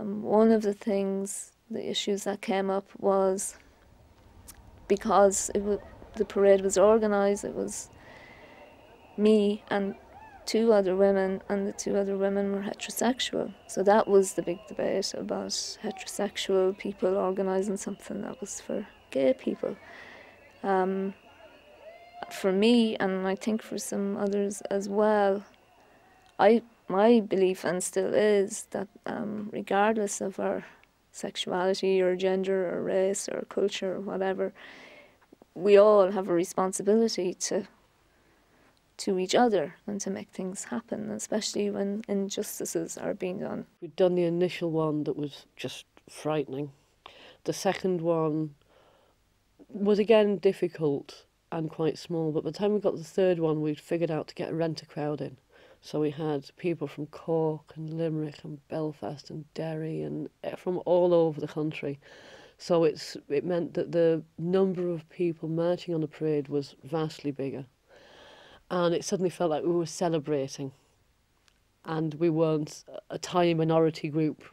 One of the issues that came up was because the parade was organised, it was me and two other women, and the two other women were heterosexual. So that was the big debate about heterosexual people organising something that was for gay people. For me, and I think for some others as well, my belief, and still is, that regardless of our sexuality or gender or race or culture or whatever, we all have a responsibility to each other and to make things happen, especially when injustices are being done. We'd done the initial one that was just frightening. The second one was again difficult and quite small, but by the time we got the third one, we'd figured out to get a rent-a-crowd in. So we had people from Cork and Limerick and Belfast and Derry and from all over the country. So it meant that the number of people marching on the parade was vastly bigger. And it suddenly felt like we were celebrating. And we weren't a tiny minority group,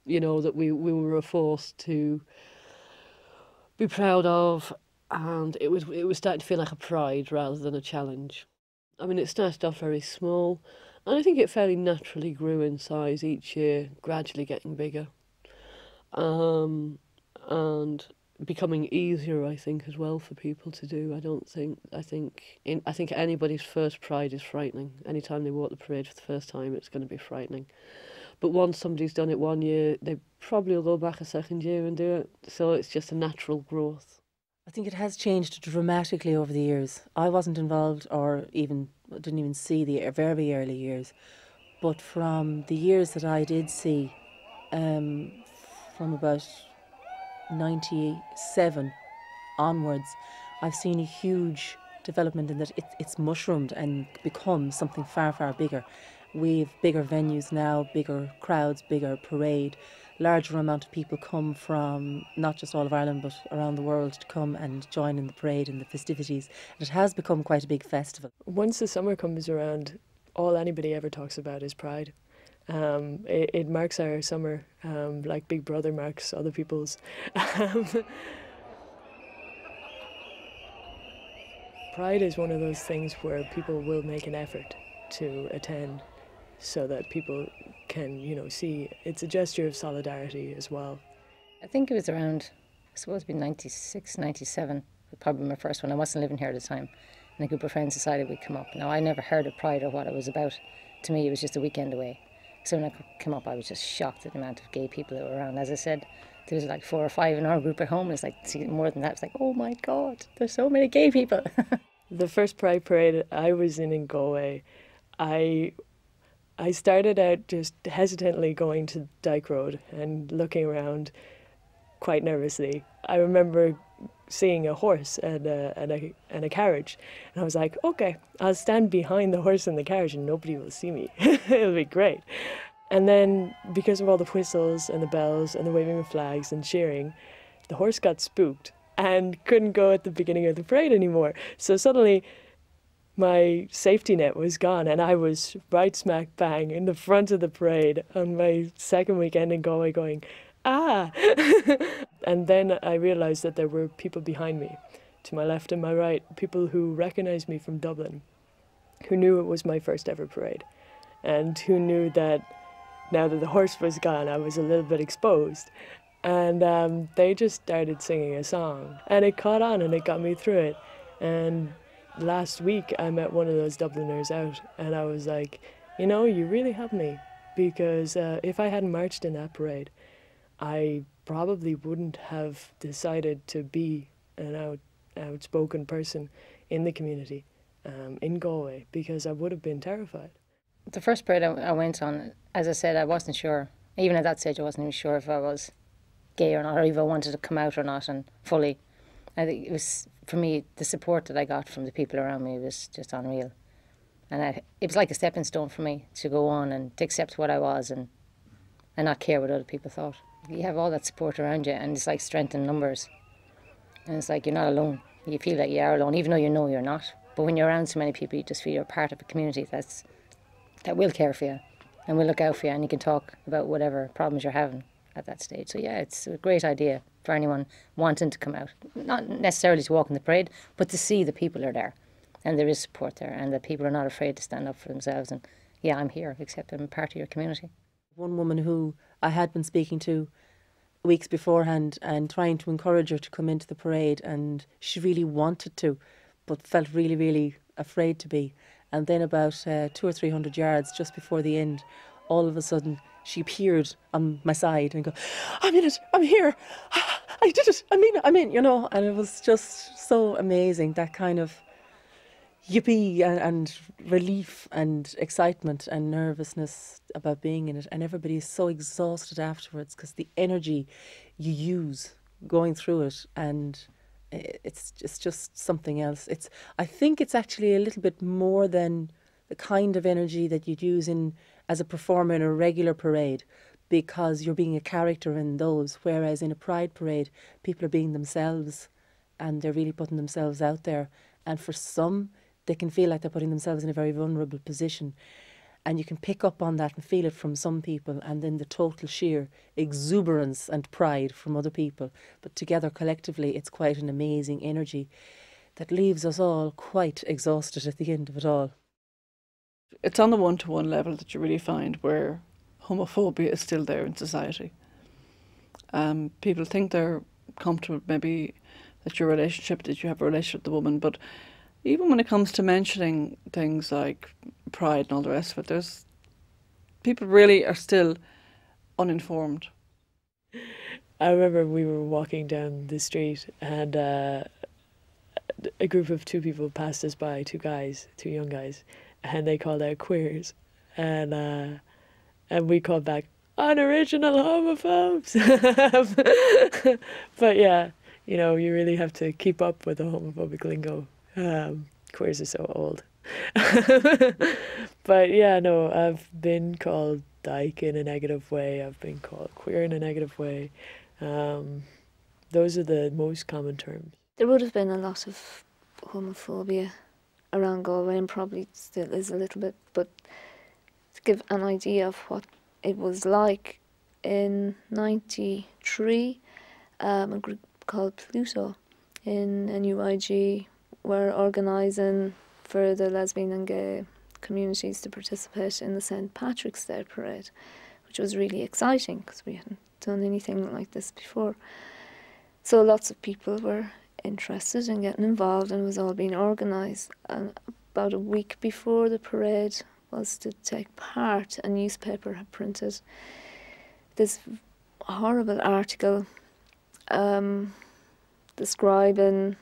you know, that we were a force to be proud of. And it was starting to feel like a pride rather than a challenge. I mean, it started off very small, and I think it fairly naturally grew in size each year, gradually getting bigger, and becoming easier, I think, as well for people to do. I think anybody's first pride is frightening. Anytime they walk the parade for the first time, it's going to be frightening. But once somebody's done it one year, they probably will go back a second year and do it. So it's just a natural growth. I think it has changed dramatically over the years. I wasn't involved or didn't even see the very early years. But from the years that I did see, from about 97 onwards, I've seen a huge development in that it's mushroomed and become something far, far bigger. We've bigger venues now, bigger crowds, bigger parade. Larger amount of people come from not just all of Ireland but around the world to come and join in the parade and the festivities. And it has become quite a big festival. Once the summer comes around, all anybody ever talks about is Pride. It marks our summer like Big Brother marks other people's. Pride is one of those things where people will make an effort to attend, so that people can, see. It's a gesture of solidarity as well. I think it was around, I suppose it'd be 96, 97, probably my first one. I wasn't living here at the time. And a group of friends decided we'd come up. Now, I never heard of Pride or what it was about. To me, it was just a weekend away. So when I came up, I was just shocked at the amount of gay people that were around. As I said, there was like 4 or 5 in our group at home. It's like, see, more than that. It's like, oh my God, there's so many gay people. The first Pride parade I was in Galway, I started out just hesitantly going to Dyke Road and looking around quite nervously. I remember seeing a horse and a carriage, and I was like, okay, I'll stand behind the horse and the carriage and nobody will see me. It'll be great. And then, because of all the whistles and the bells and the waving of flags and cheering, the horse got spooked and couldn't go at the beginning of the parade anymore. So suddenly my safety net was gone and I was right smack bang in the front of the parade on my second weekend in Galway going, ah! And then I realised that there were people behind me, to my left and my right, people who recognised me from Dublin, who knew it was my first ever parade, and who knew that now that the horse was gone, I was a little bit exposed. And they just started singing a song, and it caught on and it got me through it. And last week I met one of those Dubliners out, and I was like, you really helped me, because if I hadn't marched in that parade, I probably wouldn't have decided to be an outspoken person in the community in Galway, because I would have been terrified. The first parade I went on, as I said, I wasn't sure. Even at that stage, I wasn't even sure if I was gay or not, or if I wanted to come out or not, and fully. I think it was, for me, the support that I got from the people around me was just unreal. And it was like a stepping stone for me to go on and to accept what I was and not care what other people thought. You have all that support around you, and it's like strength in numbers. And it's like you're not alone. You feel that you are alone, even though you know you're not. But when you're around so many people, you just feel you're part of a community that will care for you. and we'll look out for you, and you can talk about whatever problems you're having at that stage. So yeah, it's a great idea for anyone wanting to come out, not necessarily to walk in the parade, but to see the people are there, and there is support there, and that people are not afraid to stand up for themselves. And yeah, I'm here, except I'm part of your community. One woman who I had been speaking to weeks beforehand and trying to encourage her to come into the parade, and she really wanted to, but felt really, really afraid to be. And then about 200 or 300 yards just before the end, all of a sudden she appeared on my side and go, "I'm in it, I'm here, I did it, I'm in, you know." And it was just so amazing, that kind of yippee and relief and excitement and nervousness about being in it. And everybody is so exhausted afterwards because the energy you use going through it, and it's just something else. I think it's actually a little bit more than the kind of energy that you'd use in as a performer in a regular parade, because you're being a character in those, whereas in a pride parade people are being themselves and they're really putting themselves out there. And for some, they can feel like they're putting themselves in a very vulnerable position. And you can pick up on that and feel it from some people, and then the total sheer exuberance and pride from other people. But together, collectively, it's quite an amazing energy that leaves us all quite exhausted at the end of it all. It's on the one-to-one level that you really find where homophobia is still there in society. People think they're comfortable, maybe that you have a relationship with the woman, but even when it comes to mentioning things like pride and all the rest of it, people really are still uninformed. I remember we were walking down the street, and a group of two people passed us by, two young guys, and they called out queers, and we called back unoriginal homophobes. But yeah, you know, you really have to keep up with the homophobic lingo. Queers are so old. But yeah, no, I've been called dyke in a negative way. I've been called queer in a negative way. Those are the most common terms. There would have been a lot of homophobia around Galway, and probably still is a little bit, but to give an idea of what it was like, in 93, a group called Pluto in NUIG were organising for the lesbian and gay communities to participate in the St. Patrick's Day parade, which was really exciting because we hadn't done anything like this before. So lots of people were interested in getting involved, and it was all being organised. And about a week before the parade was to take part, a newspaper had printed this horrible article describing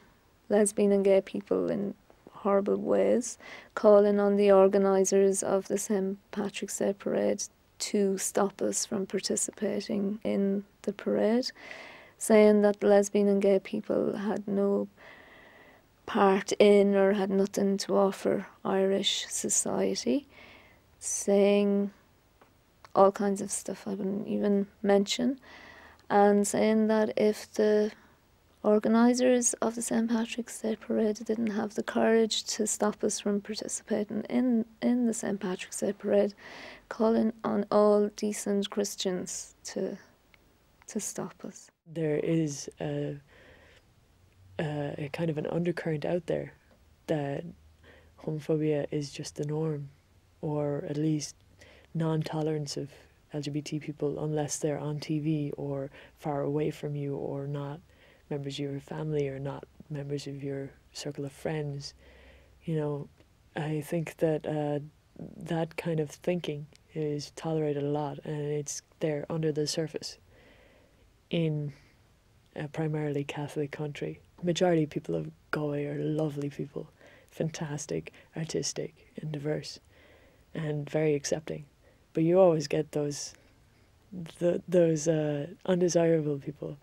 lesbian and gay people in horrible ways, calling on the organisers of the St. Patrick's Day parade to stop us from participating in the parade, saying that lesbian and gay people had no part in or had nothing to offer Irish society, saying all kinds of stuff I wouldn't even mention, and saying that if the organisers of the St. Patrick's Day parade didn't have the courage to stop us from participating in the St. Patrick's Day parade, calling on all decent Christians to stop us. There is a kind of an undercurrent out there that homophobia is just the norm, or at least non-tolerance of LGBT people unless they're on TV or far away from you, or not members of your family, or not members of your circle of friends. You know, I think that that kind of thinking is tolerated a lot, and it's there under the surface in a primarily Catholic country. Majority of people of Galway are lovely people, fantastic, artistic and diverse and very accepting. But you always get those undesirable people